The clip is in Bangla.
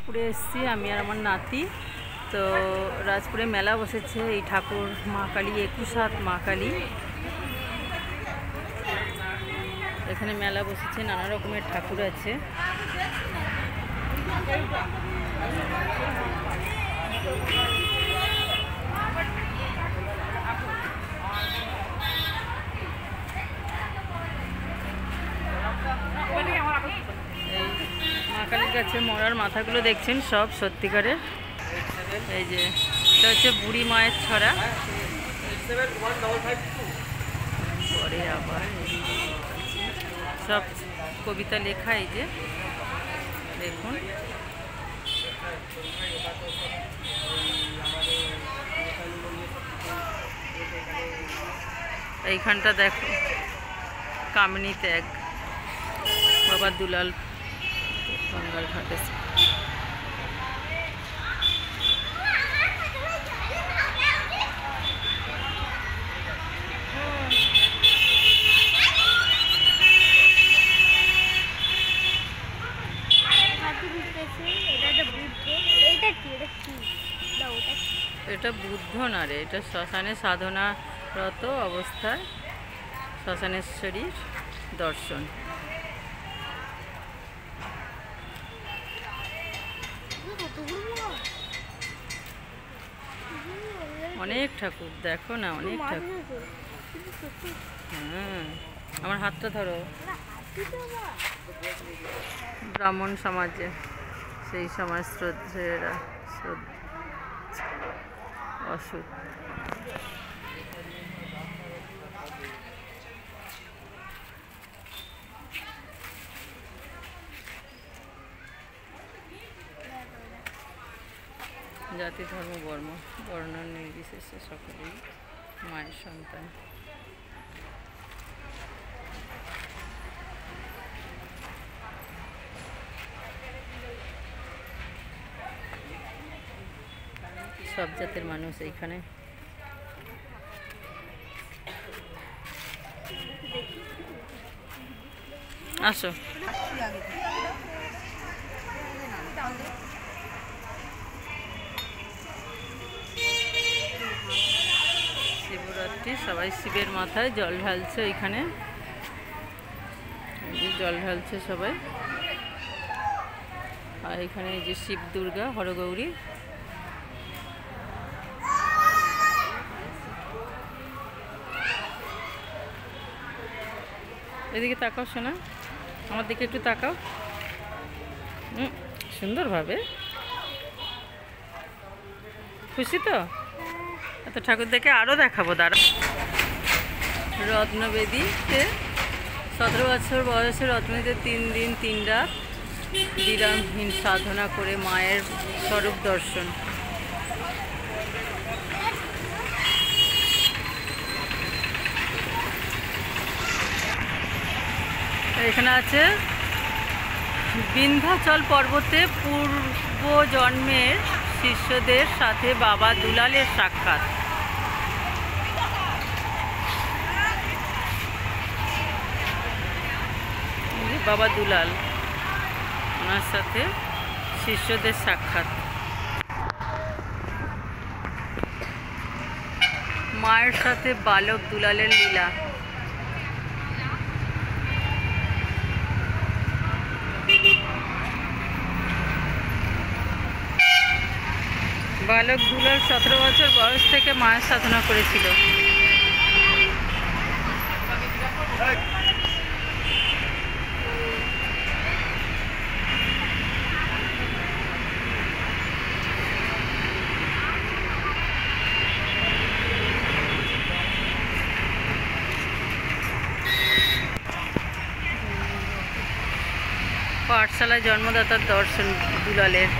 রাজপুরে এসেছি আমি আর আমার নাতি। তো রাজপুরে মেলা বসেছে, এই ঠাকুর মা কালী, 21 হাত মা কালী। এখানে মেলা বসেছে, নানা রকমের ঠাকুর আছে। মা কালীর কাছে মরার মাথাগুলো দেখছেন, সব সত্যিকারের। এই যে এটা হচ্ছে বুড়ি মায়ের ছড়া। পরে আবার সব কবিতা লেখা, এই যে দেখুন। এইখানটা দেখো, কামিনী ত্যাগ, বাবা দুলাল গঙ্গার ঘাটে। এটা বুদ্ধ না রে, এটা শ্মশানে সাধনারত অবস্থায় শ্মশানেশ্বরীর দর্শন। অনেক ঠাকুর দেখো না, অনেক ঠাকুর। হ্যাঁ, আমার হাতটা ধরো। ব্রাহ্মণ সমাজে সেই সমাজ শ্রদ্ধেরা অসুখ। জাতি ধর্ম বর্ণ নির্বিশেষে সকলেই মায়ের সন্তান। সব জাতের মানুষ এইখানে। আসো। শিবরাত্রি, সবাই শিবের মাথায় জল ঢালছে। ওইখানে জল ঢালছে সবাই। আর এখানে এই যে শিব দুর্গা হরগৌরী। এদিকে তাকাও শোনা, আমার দিকে একটু তাকাও সুন্দরভাবে। খুশি তো? এত ঠাকুর দেখে আরও দেখাবো, দাঁড়া। রত্নবেদীতে 17 বছর বয়সে রত্নবেদীতে 3 দিন 3 রাত বিরামহীন সাধনা করে মায়ের স্বরূপ দর্শন। এখানে আছে বিন্ধ্যাচল পর্বতে পূর্বজন্মের শিষ্যদের সাথে বাবা দুলালের সাক্ষাৎ। বাবা দুলাল, ওনার সাথে শিষ্যদের সাক্ষাৎ। মায়ের সাথে বালক দুলালের লীলা। বালক দুলাল 17 বছর বয়স থেকে মায়ের সাধনা করেছিল। পাঠশালায় জন্মদাতার দর্শন দুলালের।